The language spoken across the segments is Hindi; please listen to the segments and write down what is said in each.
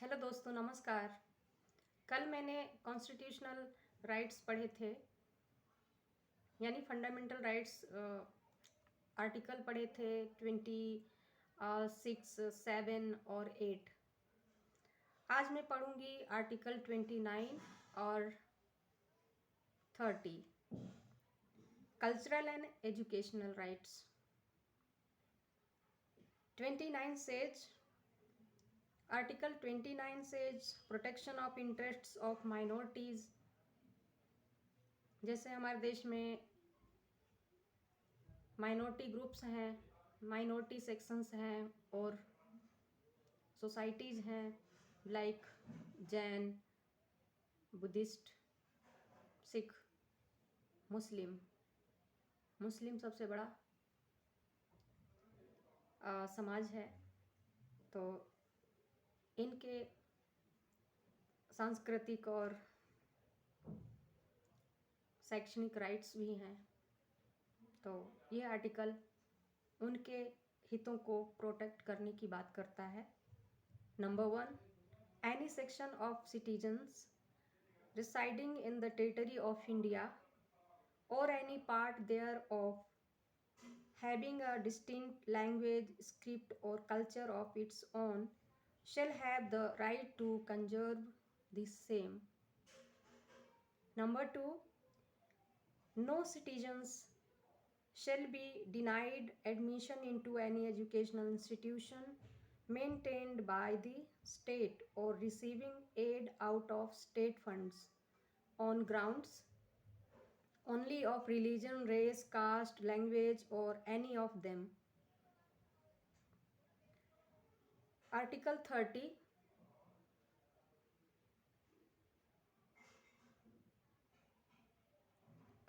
हेलो दोस्तों, नमस्कार। कल मैंने कॉन्स्टिट्यूशनल राइट्स पढ़े थे, यानी फंडामेंटल राइट्स आर्टिकल पढ़े थे 26, 7 और 8। आज मैं पढ़ूंगी आर्टिकल 29 और 30, cultural and educational rights. 29 says Article 29 says protection of interests of minorities। जैसे हमारे देश में माइनॉरिटी ग्रुप्स हैं, माइनॉरिटी सेक्शंस हैं और सोसाइटीज़ हैं, लाइक जैन, बुद्धिस्ट, सिख, मुस्लिम। मुस्लिम सबसे बड़ा समाज है, तो इनके सांस्कृतिक और शैक्षणिक राइट्स भी हैं। तो ये आर्टिकल उनके हितों को प्रोटेक्ट करने की बात करता है। Number 1, any section of citizens residing in the territory of India or any part thereof having a distinct language, script or culture of its own shall have the right to conserve the same. Number 2, no citizens shall be denied admission into any educational institution maintained by the state or receiving aid out of state funds on grounds only of religion, race, caste, language or any of them. Article 30,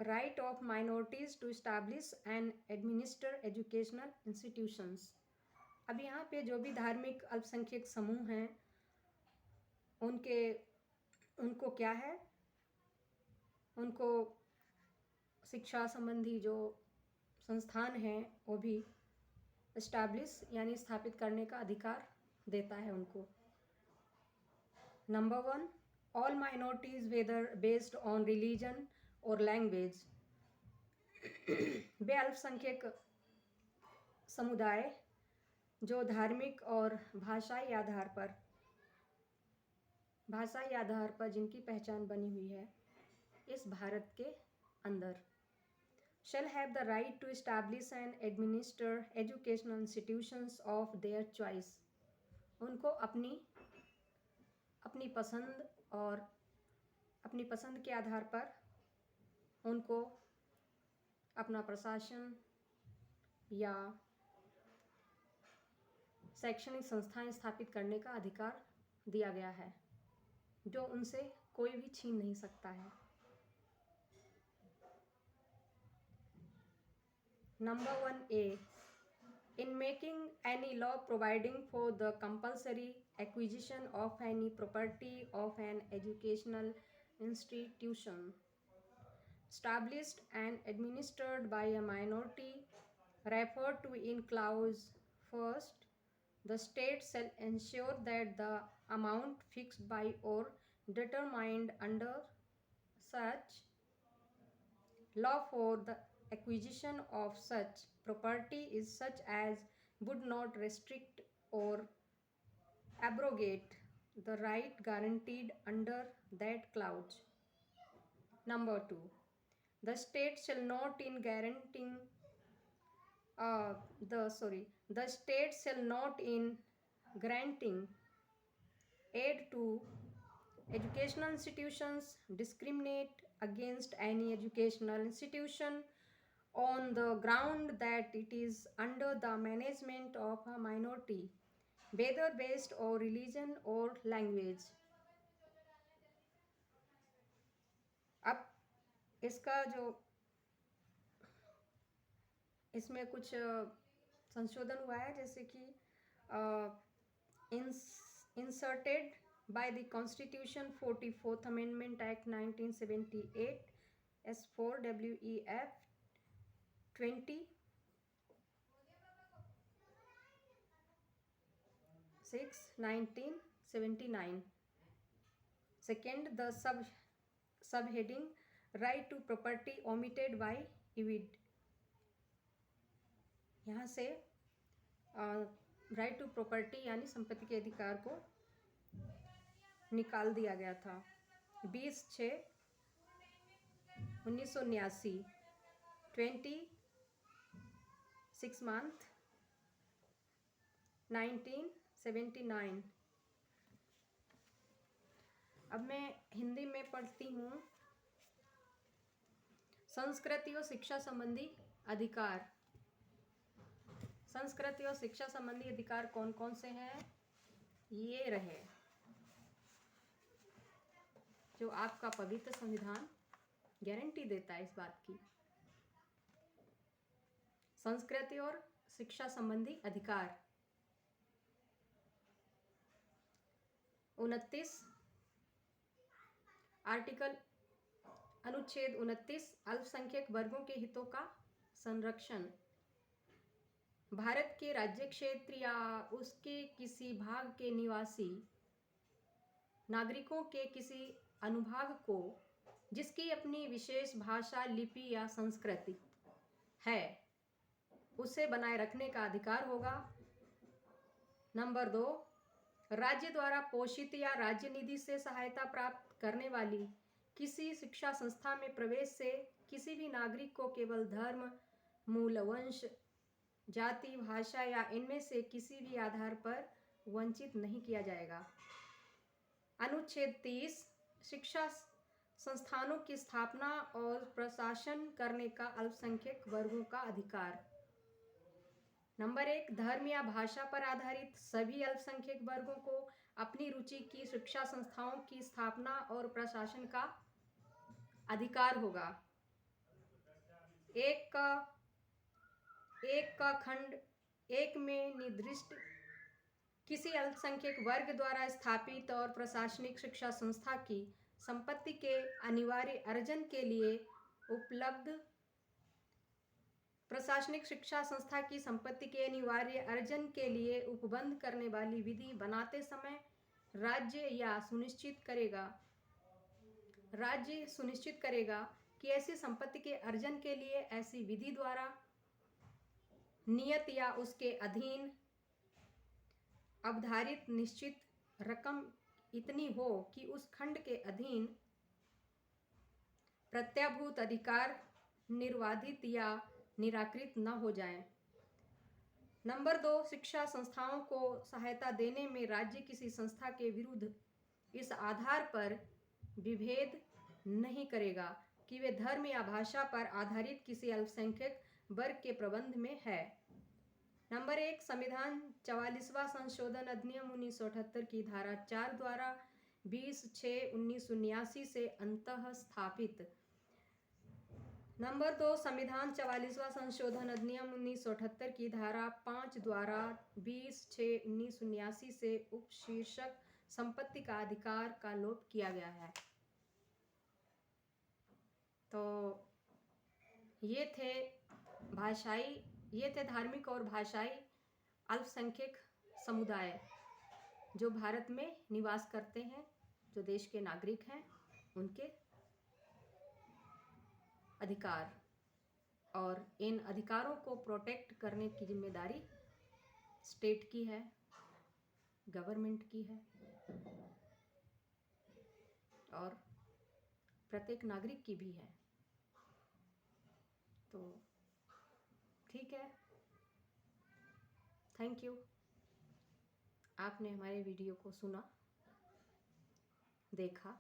right of minorities to establish and administer educational institutions। अब यहाँ पे जो भी धार्मिक अल्पसंख्यक समूह हैं उनको क्या है, उनको शिक्षा संबंधी जो संस्थान हैं वो भी एस्टैब्लिश यानी स्थापित करने का अधिकार देता है उनको। Number 1, all minorities whether based on religion और लैंग्वेज। वे अल्पसंख्यक समुदाय जो धार्मिक और भाषाई आधार पर जिनकी पहचान बनी हुई है इस भारत के अंदर, shall have the right to establish and administer educational institutions of their choice। उनको अपनी पसंद और अपनी पसंद के आधार पर उनको अपना प्रशासन या शैक्षणिक संस्थाएं स्थापित करने का अधिकार दिया गया है, जो उनसे कोई भी छीन नहीं सकता है। Number 1A, in making any law providing for the compulsory acquisition of any property of an educational institution established and administered by a minority referred to in clause first, the state shall ensure that the amount fixed by or determined under such law for the acquisition of such property is such as would not restrict or abrogate the right guaranteed under that clause. Number 2, the state shall not in guaranteeing the state shall not in granting aid to educational institutions discriminate against any educational institution on the ground that it is under the management of a minority, whether based on religion or language। अब इसमें कुछ संशोधन हुआ है, जैसे कि inserted by the Constitution 44th Amendment Act 1978 S4 WEF 26/1978 79. Second, the subheading right to property omitted by evid. यहाँ से राइट टू प्रॉपर्टी यानी संपत्ति के अधिकार को निकाल दिया गया था। 20/6/1979, 26 month 1979। अब मैं हिंदी में पढ़ती हूँ। संस्कृति और शिक्षा संबंधी अधिकार। संस्कृति और शिक्षा संबंधी अधिकार कौन कौन से हैं? ये रहे जो आपका पवित्र संविधान गारंटी देता है इस बात की। संस्कृति और शिक्षा संबंधी अधिकार। 29 आर्टिकल अनुच्छेद 29 अल्पसंख्यक वर्गों के हितों का संरक्षण। भारत के राज्य क्षेत्र या उसके किसी भाग के निवासी नागरिकों के किसी अनुभाग को जिसकी अपनी विशेष भाषा, लिपि या संस्कृति है, उसे बनाए रखने का अधिकार होगा। नंबर 2, राज्य द्वारा पोषित या राज्य निधि से सहायता प्राप्त करने वाली किसी शिक्षा संस्था में प्रवेश से किसी भी नागरिक को केवल धर्म, मूल, वंश, जाति, भाषा या इनमें से किसी भी आधार पर वंचित नहीं किया जाएगा। अनुच्छेद 30 शिक्षा संस्थानों की स्थापना और प्रशासन करने का अल्पसंख्यक वर्गों का अधिकार। नंबर 1, धर्म या भाषा पर आधारित सभी अल्पसंख्यक वर्गों को अपनी रुचि की शिक्षा संस्थाओं की स्थापना और प्रशासन का अधिकार होगा। एक का खंड 1 में निर्दिष्ट किसी अल्पसंख्यक वर्ग द्वारा स्थापित और प्रशासनिक शिक्षा संस्था की संपत्ति के अनिवार्य अर्जन के लिए उपलब्ध प्रशासनिक शिक्षा संस्था की संपत्ति के अनिवार्य अर्जन के लिए उपबंध करने वाली विधि बनाते समय राज्य सुनिश्चित करेगा कि ऐसी संपत्ति के अर्जन के लिए ऐसी विधि द्वारा नियत या उसके अधीन अवधारित निश्चित रकम इतनी हो कि उस खंड के अधीन प्रत्याभूत अधिकार निर्वाधित या निराकृत न हो जाए। नंबर 2, शिक्षा संस्थाओं को सहायता देने में राज्य किसी संस्था के विरुद्ध इस आधार पर विभेद नहीं करेगा कि वे धर्म या भाषा पर आधारित किसी अल्पसंख्यक वर्ग के प्रबंध में है। नंबर 1, संविधान 44वां संशोधन अधिनियम 1978 की धारा 4 द्वारा 20/6/1979 से अंतः स्थापित। नंबर 2, संविधान 44वां संशोधन अधिनियम 1978 की धारा 5 द्वारा 20/6/1979 से उपशीर्षक संपत्ति का अधिकार का लोप किया गया है। तो ये थे धार्मिक और भाषाई अल्पसंख्यक समुदाय जो भारत में निवास करते हैं, जो देश के नागरिक हैं, उनके अधिकार। और इन अधिकारों को प्रोटेक्ट करने की जिम्मेदारी स्टेट की है, गवर्नमेंट की है और प्रत्येक नागरिक की भी है। तो ठीक है, थैंक यू। आपने हमारे वीडियो को सुना, देखा,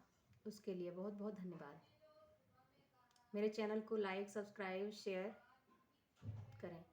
उसके लिए बहुत बहुत धन्यवाद। मेरे चैनल को लाइक, सब्सक्राइब, शेयर करें।